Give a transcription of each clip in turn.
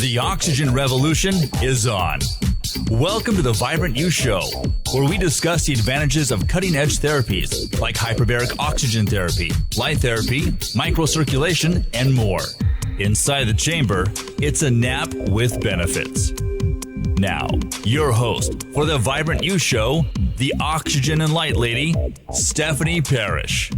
The oxygen revolution is on. Welcome to the Vibrant You Show, where we discuss the advantages of cutting-edge therapies like hyperbaric oxygen therapy, light therapy, microcirculation, and more. Inside the chamber, it's a nap with benefits. Now, your host for the Vibrant You Show, the Oxygen and Light Lady, Stephanie Parrish.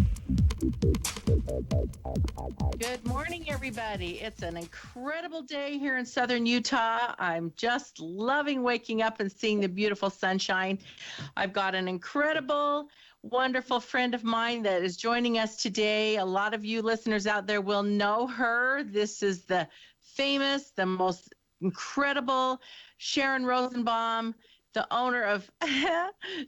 Good morning, everybody. It's an incredible day here in southern Utah. I'm just loving waking up and seeing the beautiful sunshine. I've got an incredible, wonderful friend of mine that is joining us today. A lot of you listeners out there will know her. This is the famous, the most incredible Sharon Rosenbaum, the owner of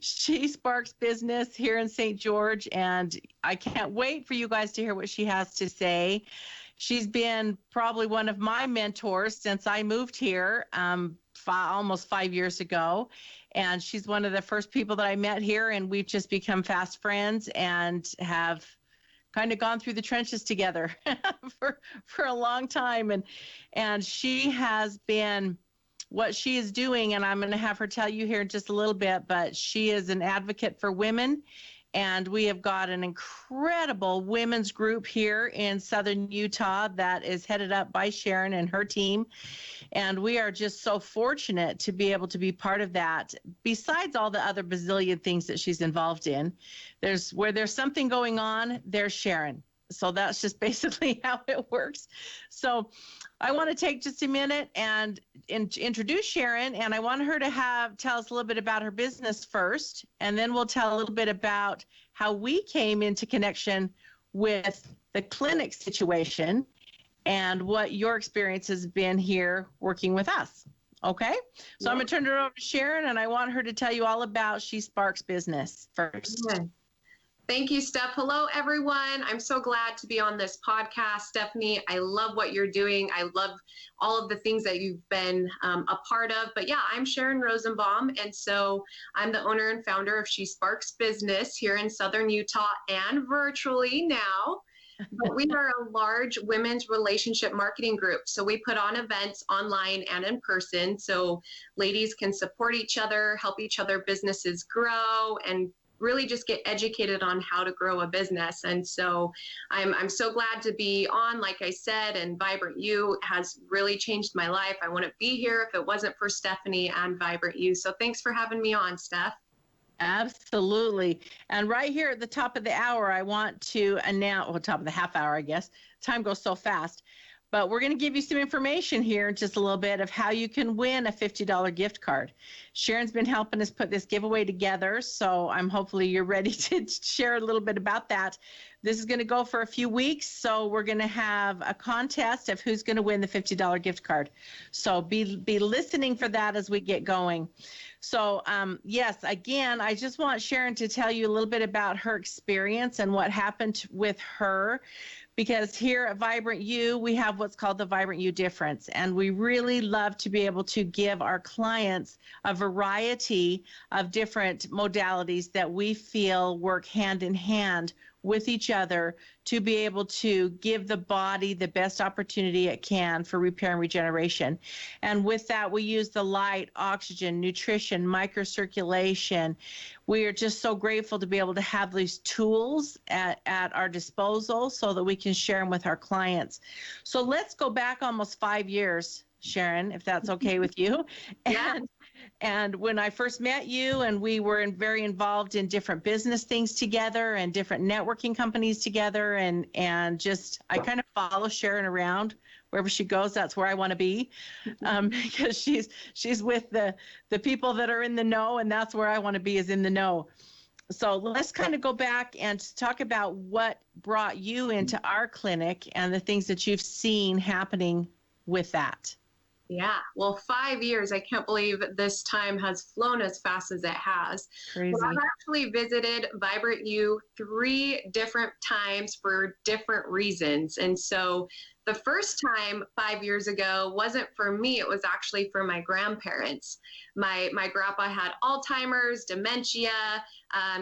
She Sparks Business here in St. George, and I can't wait for you guys to hear what she has to say. She's been probably one of my mentors since I moved here almost 5 years ago, and she's one of the first people that I met here, and we've just become fast friends and have kind of gone through the trenches together for a long time, and she has been what she is doing, and I'm going to have her tell you here in just a little bit, but she is an advocate for women, and we have got an incredible women's group here in southern Utah that is headed up by Sharon and her team, and we are just so fortunate to be able to be part of that. Besides all the other bazillion things that she's involved in, where there's something going on, there's Sharon. So that's just basically how it works. So I want to take just a minute and introduce Sharon, and I want her to tell us a little bit about her business first, and then we'll tell a little bit about how we came into connection with the clinic situation and what your experience has been here working with us. Okay? So I'm going to turn it over to Sharon, and I want her to tell you all about She Sparks Business first. Okay. Thank you, Steph. Hello, everyone. I'm so glad to be on this podcast. Stephanie, I love what you're doing. I love all of the things that you've been a part of. But yeah, I'm Sharon Rosenbaum, and so I'm the owner and founder of She Sparks Business here in southern Utah and virtually now. But we are a large women's relationship marketing group. So we put on events online and in person so ladies can support each other, help each other businesses grow, and really just get educated on how to grow a business. And so I'm so glad to be on, like I said, and Vibrant You has really changed my life. I wouldn't be here if it wasn't for Stephanie and Vibrant You. So thanks for having me on, Steph. Absolutely. And right here at the top of the hour, I want to announce, well, top of the half hour, I guess. Time goes so fast. But we're going to give you some information here in just a little bit of how you can win a $50 gift card. Sharon's been helping us put this giveaway together, so hopefully you're ready to share a little bit about that. This is going to go for a few weeks, so we're going to have a contest of who's going to win the $50 gift card. So be listening for that as we get going. So yes, again, I just want Sharon to tell you a little bit about her experience and what happened with her. Because here at Vibrant You, we have what's called the Vibrant You difference. And we really love to be able to give our clients a variety of different modalities that we feel work hand in hand with each other to be able to give the body the best opportunity it can for repair and regeneration. And with that, we use the light, oxygen, nutrition, microcirculation. We are just so grateful to be able to have these tools at our disposal so that we can share them with our clients. So let's go back almost 5 years, Sharon, if that's okay with you. Yeah. And when I first met you, and we were very involved in different business things together and different networking companies together, and just I kind of follow Sharon around wherever she goes. That's where I want to be, because she's with the people that are in the know, and that's where I want to be, is in the know. So let's kind of go back and talk about what brought you into our clinic and the things that you've seen happening with that. Yeah, well, 5 years, I can't believe this time has flown as fast as it has. Crazy. Well, I've actually visited Vibrant You 3 different times for different reasons. And so The first time 5 years ago wasn't for me. It was actually for my grandparents. My grandpa had Alzheimer's, dementia.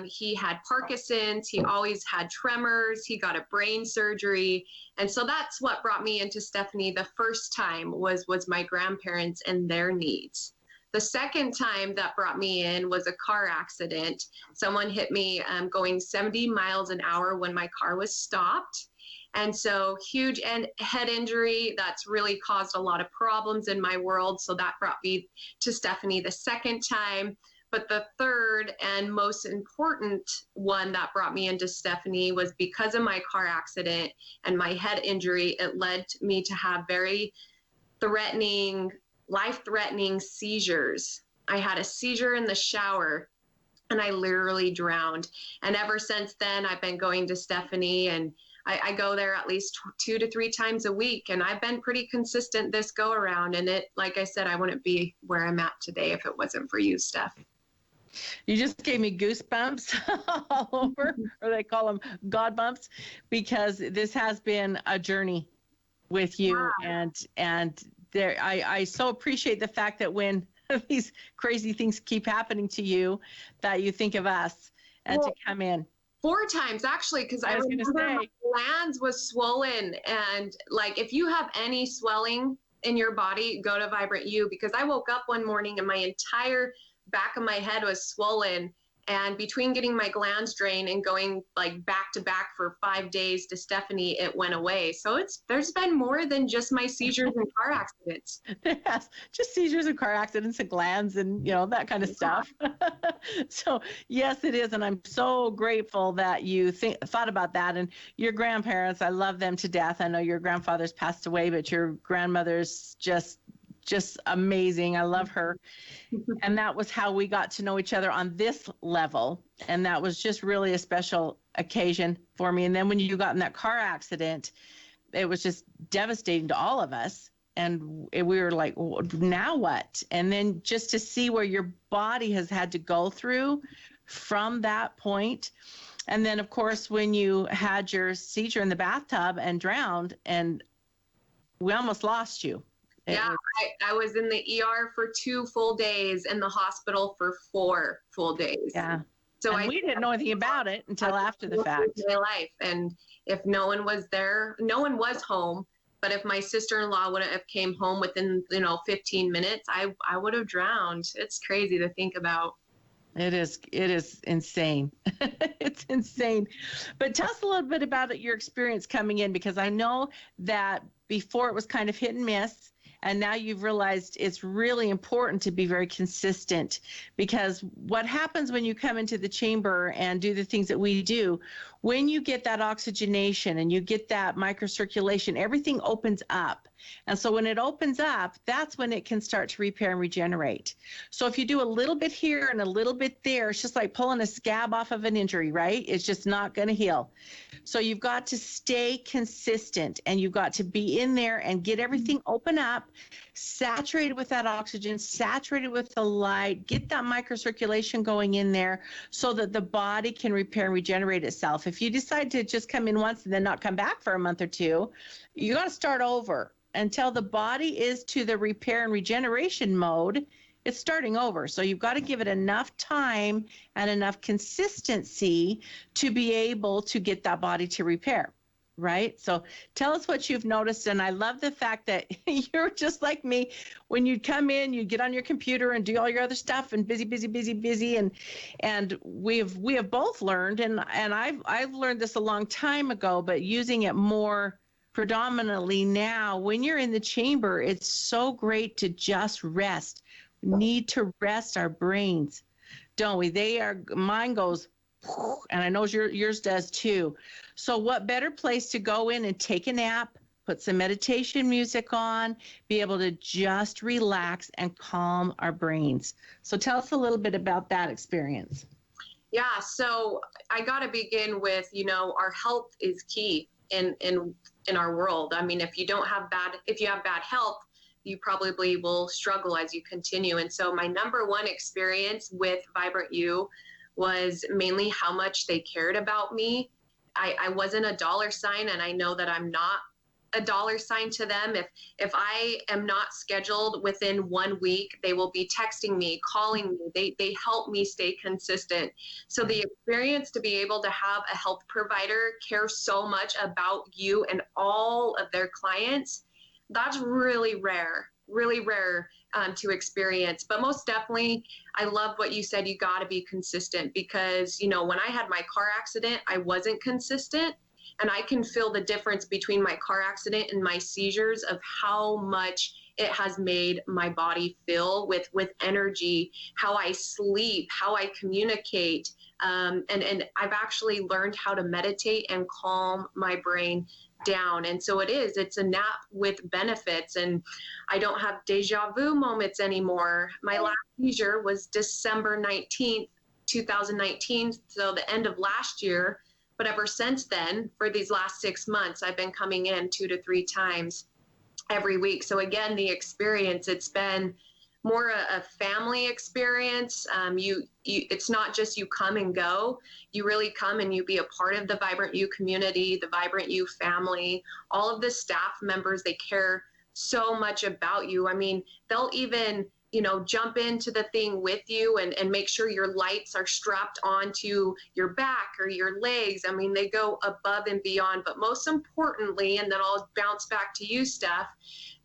He had Parkinson's. He always had tremors. He got a brain surgery. And so that's what brought me into Stephanie the first time was my grandparents and their needs. The second time that brought me in was a car accident. Someone hit me going 70 miles an hour when my car was stopped. And so huge head injury that's really caused a lot of problems in my world. So that brought me to Stephanie the second time. But the third and most important one that brought me into Stephanie was because of my car accident and my head injury. It led me to have very life-threatening seizures. I had a seizure in the shower and I literally drowned. And ever since then, I've been going to Stephanie, and I go there at least 2 to 3 times a week. And I've been pretty consistent this go around. And it, like I said, I wouldn't be where I'm at today if it wasn't for you, Steph. You just gave me goosebumps all over, or they call them God bumps, because this has been a journey with you. Wow. And there, I so appreciate the fact that when these crazy things keep happening to you, that you think of us and to come in. 4 times actually, because I remember my glands was swollen, and like if you have any swelling in your body, go to Vibrant You, because I woke up one morning and my entire back of my head was swollen, and between getting my glands drained and going like back to back for 5 days to Stephanie, it went away. So there's been more than just my seizures and car accidents. Yes, just seizures and car accidents and glands and that kind of stuff. So yes, it is, and I'm so grateful that you thought about that. And your grandparents, I love them to death. I know your grandfather's passed away, but your grandmother's just amazing. I love her. And that was how we got to know each other on this level. And that was just really a special occasion for me. And then when you got in that car accident, it was just devastating to all of us. And we were like, well, now what? And then just to see where your body has had to go through from that point. And then, of course, when you had your seizure in the bathtub and drowned, and we almost lost you. I was in the ER for 2 full days and the hospital for 4 full days. Yeah. So we didn't know anything about it until after the fact. My life. And if no one was there, no one was home. But if my sister-in-law wouldn't have came home within, 15 minutes, I would have drowned. It's crazy to think about. It is insane. It's insane. But tell us a little bit about your experience coming in, because I know that before it was kind of hit and miss. And now you've realized it's really important to be very consistent, because what happens when you come into the chamber and do the things that we do, when you get that oxygenation and you get that microcirculation, everything opens up. And so when it opens up, that's when it can start to repair and regenerate. So if you do a little bit here and a little bit there, it's just like pulling a scab off of an injury, right? It's just not going to heal. So you've got to stay consistent, and you've got to be in there and get everything open up, saturated with that oxygen, saturated with the light, get that microcirculation going in there so that the body can repair and regenerate itself. If you decide to just come in once and then not come back for a month or two, you got to start over until the body is to the repair and regeneration mode. It's starting over. So you've got to give it enough time and enough consistency to be able to get that body to repair, right? So tell us what you've noticed. And I love the fact that you're just like me. When you come in, you get on your computer and do all your other stuff and busy. And we have both learned, and I've learned this a long time ago, but using it more predominantly now, when you're in the chamber, it's so great to just rest. We need to rest our brains, don't we? Mine goes, and I know yours does too. So what better place to go in and take a nap, put some meditation music on, be able to just relax and calm our brains. So tell us a little bit about that experience. Yeah, so I got to begin with, our health is key in our world. I mean, if you have bad health, you probably will struggle as you continue. And so my number one experience with Vibrant You was mainly how much they cared about me. I wasn't a dollar sign, and I know that I'm not a dollar sign to them. If I am not scheduled within 1 week, they will be texting me, calling me. They help me stay consistent. So the experience to be able to have a health provider care so much about you and all of their clients, that's really rare to experience. But most definitely, I love what you said. You got to be consistent, because, you know, when I had my car accident, I wasn't consistent. And I can feel the difference between my car accident and my seizures of how much it has made my body feel with energy, how I sleep, how I communicate. And I've actually learned how to meditate and calm my brain down. And so it's a nap with benefits. And I don't have deja vu moments anymore. My last seizure was December 19th, 2019. So the end of last year. But ever since then, for these last 6 months, I've been coming in 2 to 3 times every week. So again, the experience, it's been more a family experience. It's not just you come and go. You really come and you be a part of the Vibrant You community, the Vibrant You family. All of the staff members, they care so much about you. I mean, they'll even, you know, jump into the thing with you and make sure your lights are strapped onto your back or your legs. I mean, they go above and beyond. But most importantly, and then I'll bounce back to you, Steph,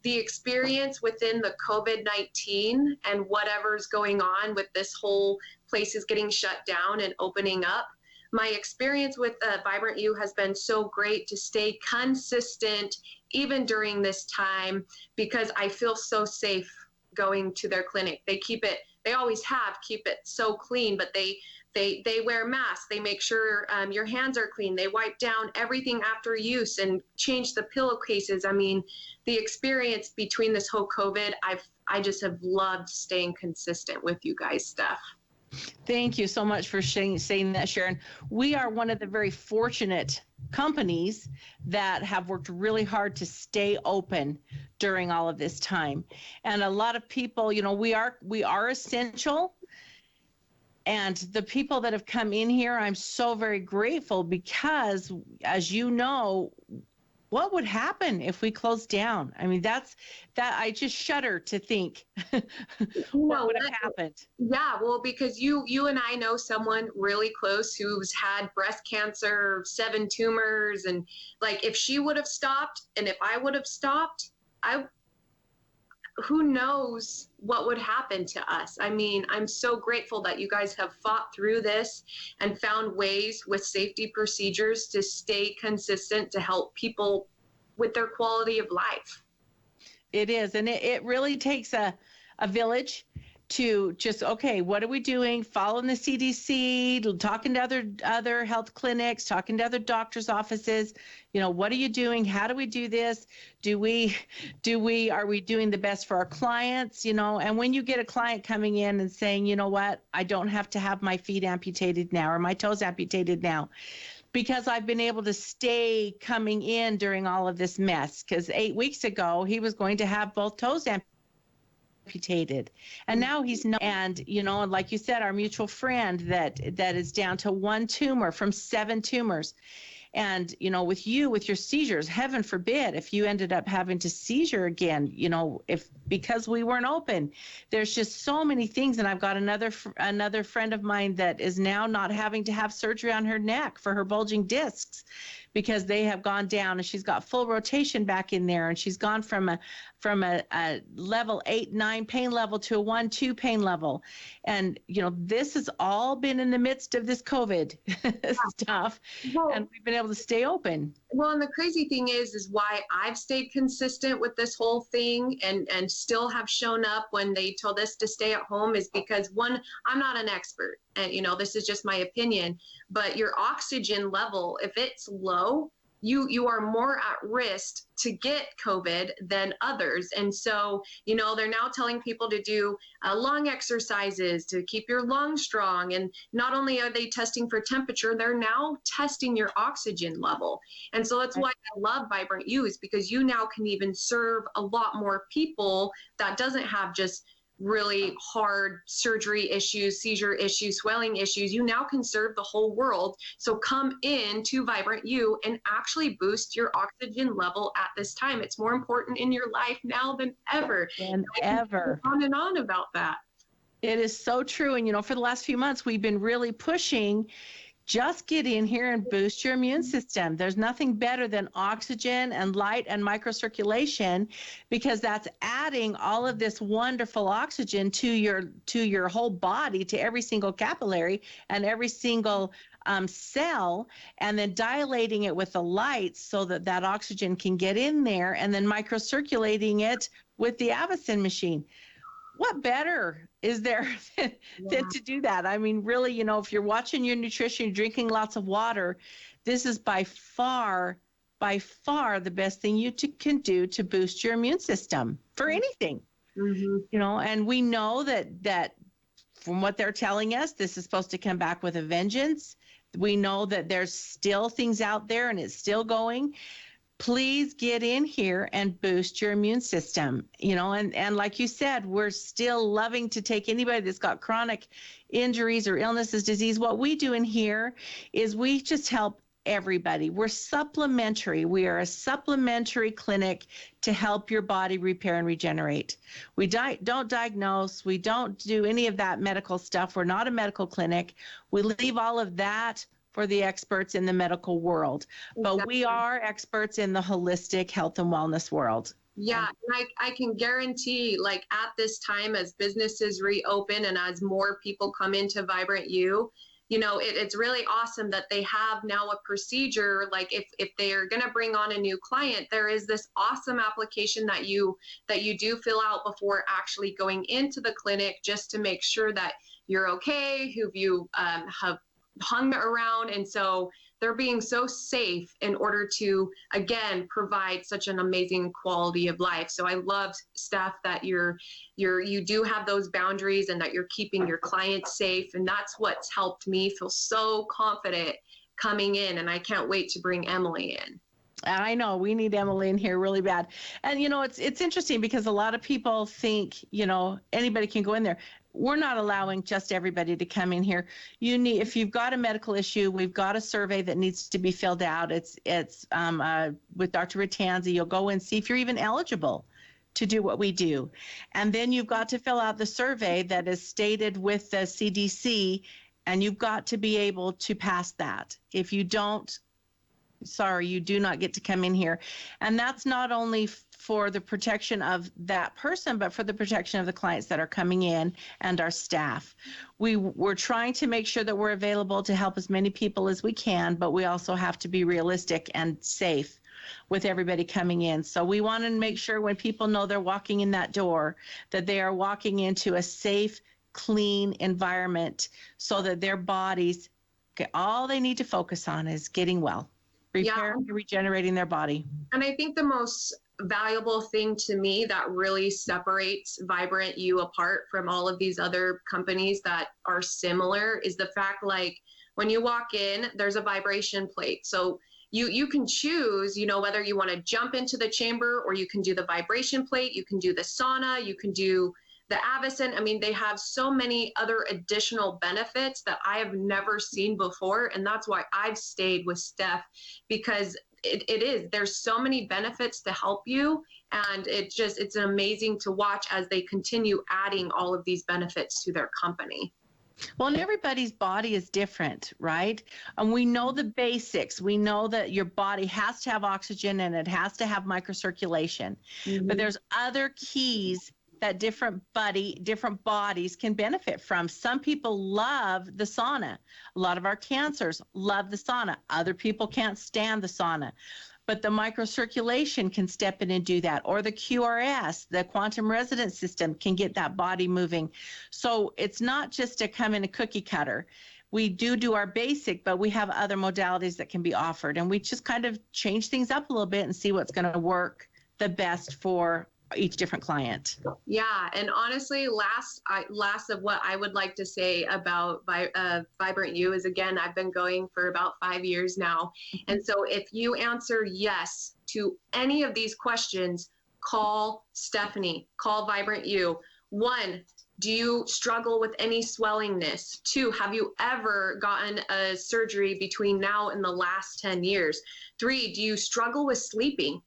the experience within the COVID-19 and whatever's going on with this whole places getting shut down and opening up. My experience with Vibrant You has been so great to stay consistent even during this time, because I feel so safe going to their clinic. They always have keep it so clean, but they wear masks. They make sure your hands are clean. They wipe down everything after use and change the pillowcases. I mean, the experience between this whole COVID, I just have loved staying consistent with you guys, Steph. Thank you so much for saying that, Sharon. We are one of the very fortunate companies that have worked really hard to stay open during all of this time. And a lot of people, you know, we are essential. And the people that have come in here, I'm so very grateful, because, as you know, what would happen if we closed down? I mean, that I just shudder to think what would have happened. Yeah, well, because you and I know someone really close who's had breast cancer, 7 tumors, and like, if she would have stopped and if I would have stopped, who knows what would happen to us. I mean, I'm so grateful that you guys have fought through this and found ways with safety procedures to stay consistent to help people with their quality of life. It is. And it really takes a village to just, okay, what are we doing? Following the CDC, talking to other health clinics, talking to other doctors' offices. You know, what are you doing? How do we do this? Are we doing the best for our clients? You know, and when you get a client coming in and saying, you know what, I don't have to have my feet amputated now or my toes amputated now, because I've been able to stay coming in during all of this mess. Because 8 weeks ago, he was going to have both toes amputated, and now he's not. And, you know, like you said, our mutual friend that is down to 1 tumor from 7 tumors. And, you know, with your seizures, heaven forbid, if you ended up having to seizure again, you know, because we weren't open, there's just so many things. And I've got another friend of mine that is now not having to have surgery on her neck for her bulging discs, because they have gone down, and she's got full rotation back in there. And she's gone from a level 8, 9 pain level to a 1, 2 pain level. And, you know, this has all been in the midst of this COVID stuff. Well, and we've been able to stay open. Well, and the crazy thing is why I've stayed consistent with this whole thing and still have shown up when they told us to stay at home is because, one, I'm not an expert, and, you know, this is just my opinion, but your oxygen level, if it's low, you are more at risk to get COVID than others. And so, you know, they're now telling people to do lung exercises to keep your lungs strong. And not only are they testing for temperature, they're now testing your oxygen level. And so that's why I love Vibrant You, is because you now can even serve a lot more people that doesn't have just really hard surgery issues, seizure issues, swelling issues, you now can serve the whole world. So come in to Vibrant You and actually boost your oxygen level at this time. It's more important in your life now than ever. Than ever. On and on about that. It is so true. And, for the last few months, we've been really pushing, just get in here and boost your immune system. There's nothing better than oxygen and light and microcirculation, because that's adding all of this wonderful oxygen to your whole body, to every single capillary and every single cell, and then dilating it with the light so that oxygen can get in there, and then microcirculating it with the Avicen machine. What better is there than to do that? I mean, really, if you're watching your nutrition, you're drinking lots of water, this is by far the best thing you can do to boost your immune system for anything. And we know that from what they're telling us, this is supposed to come back with a vengeance. We know that there's still things out there and it's still going. Please get in here and boost your immune system, and like you said, we're still loving to take anybody that's got chronic injuries or illnesses, disease. What we do in here is we just help everybody. We're supplementary. We are a supplementary clinic to help your body repair and regenerate. We don't diagnose. We don't do any of that medical stuff. We're not a medical clinic. We leave all of that for the experts in the medical world. But we are experts in the holistic health and wellness world. Yeah, and I can guarantee, like, at this time, as businesses reopen and as more people come into Vibrant You, it's really awesome that they have now a procedure. Like, if they are going to bring on a new client, there is this awesome application that you do fill out before actually going into the clinic, just to make sure that you're okay, who you have hung around. And so they're being so safe in order to, again, provide such an amazing quality of life. So I love, Steph, that you do have those boundaries and that you're keeping your clients safe. And that's what's helped me feel so confident coming in. And I can't wait to bring Emily in. I know we need Emily in here really bad. And, it's interesting because a lot of people think, anybody can go in there. We're not allowing just everybody to come in here. If you've got a medical issue, we've got a survey that needs to be filled out. It's with Dr. Ratanzi. You'll go and see if you're even eligible to do what we do. And then you've got to fill out the survey that is stated with the CDC, and you've got to be able to pass that. If you don't, sorry, you do not get to come in here. And that's not only for the protection of that person, but for the protection of the clients that are coming in and our staff. We're trying to make sure that we're available to help as many people as we can, but we also have to be realistic and safe with everybody coming in. So we want to make sure when people know they're walking in that door, that they are walking into a safe, clean environment, so that their bodies, all they need to focus on is getting well, repairing and regenerating their body. And I think the most valuable thing to me that really separates Vibrant You apart from all of these other companies that are similar is the fact, like, when you walk in, there's a vibration plate. So you can choose, whether you want to jump into the chamber, or you can do the vibration plate, you can do the sauna, you can do the Avicen. I mean, they have so many other additional benefits that I have never seen before. And that's why I've stayed with Steph, because there's so many benefits to help you. And it's amazing to watch as they continue adding all of these benefits to their company. Well, and everybody's body is different, right? And we know the basics. We know that your body has to have oxygen and it has to have microcirculation. But there's other keys that different bodies can benefit from. Some people love the sauna. A lot of our cancers love the sauna. Other people can't stand the sauna. But the microcirculation can step in and do that. Or the QRS, the quantum resonance system, can get that body moving. So it's not just to come in a cookie cutter. We do our basic, but we have other modalities that can be offered. And we just kind of change things up a little bit and see what's going to work the best for each different client. Yeah. And honestly, last of what I would like to say about Vibrant You is, again, I've been going for about 5 years now. And so if you answer yes to any of these questions, call Stephanie, call Vibrant You. 1, do you struggle with any swellingness? 2, have you ever gotten a surgery between now and the last 10 years? 3, do you struggle with sleeping?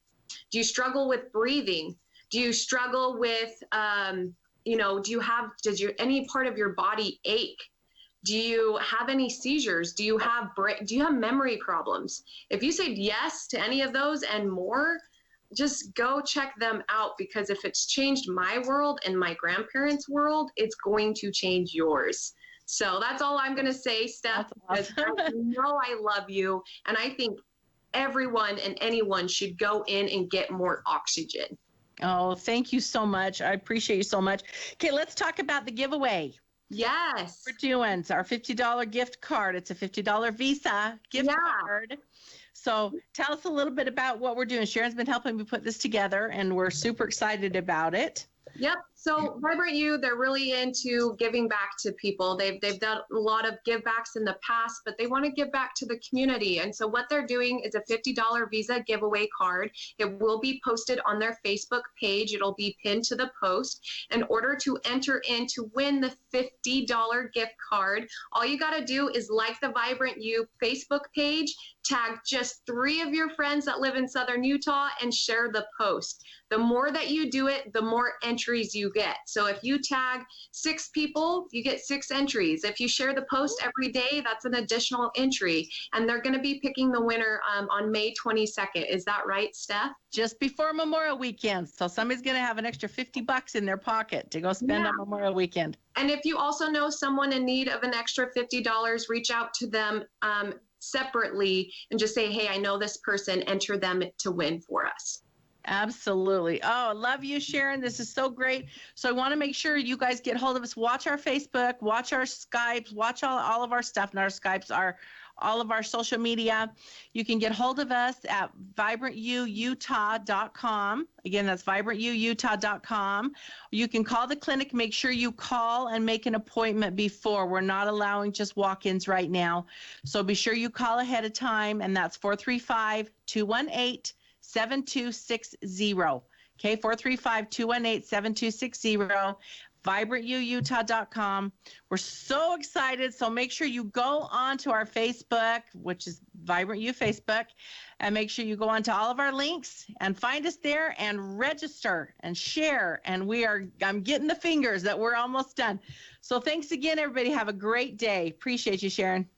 Do you struggle with breathing? Do you struggle with, does any part of your body ache? Do you have any seizures? Do you have memory problems? If you said yes to any of those and more, just go check them out, because if it's changed my world and my grandparents' world, it's going to change yours. So that's all I'm going to say, Steph. That's awesome. I know I love you, and I think everyone and anyone should go in and get more oxygen. Oh, thank you so much. I appreciate you so much. Okay, let's talk about the giveaway. Yes. We're doing our $50 gift card. It's a $50 Visa gift card. So tell us a little bit about what we're doing. Sharon's been helping me put this together, and we're super excited about it. Yep. So Vibrant You, they're really into giving back to people. They've done a lot of give backs in the past, but they want to give back to the community. And so what they're doing is a $50 Visa giveaway card. It will be posted on their Facebook page. It'll be pinned to the post. In order to enter in to win the $50 gift card, all you got to do is like the Vibrant You Facebook page, tag just 3 of your friends that live in Southern Utah, and share the post. The more that you do it, the more entries you get. So if you tag 6 people, you get 6 entries. If you share the post every day, that's an additional entry. And they're going to be picking the winner on May 22nd. Is that right, Steph? Just before Memorial Weekend. So somebody's going to have an extra $50 in their pocket to go spend on Memorial Weekend. And if you also know someone in need of an extra $50, reach out to them separately and just say, hey, I know this person, enter them to win for us. Absolutely. Oh, I love you, Sharon. This is so great. So I want to make sure you guys get hold of us. Watch our Facebook, watch our Skypes, watch all of our stuff. And our Skypes are all of our social media. You can get hold of us at vibrantyouutah.com. Again, that's vibrantyouutah.com. You can call the clinic. Make sure you call and make an appointment before. We're not allowing just walk-ins right now. So be sure you call ahead of time, and that's 435-218-7260. Okay, 435-218-7260, vibrantyouutah.com. We're so excited. So make sure you go on to our Facebook, which is Vibrant You Facebook, and make sure you go on to all of our links and find us there and register and share. And I'm getting the fingers that we're almost done. So thanks again, everybody. Have a great day. Appreciate you, Sharon.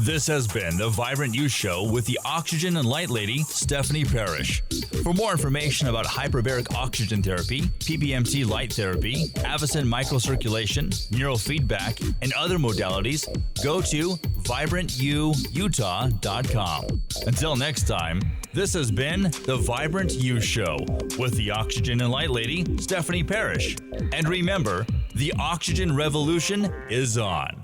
This has been the Vibrant You Show with the Oxygen and Light Lady, Stephanie Parrish. For more information about hyperbaric oxygen therapy, PBMT light therapy, Avicen microcirculation, neurofeedback, and other modalities, go to vibrantyouutah.com. Until next time, this has been the Vibrant You Show with the Oxygen and Light Lady, Stephanie Parrish. And remember, the oxygen revolution is on.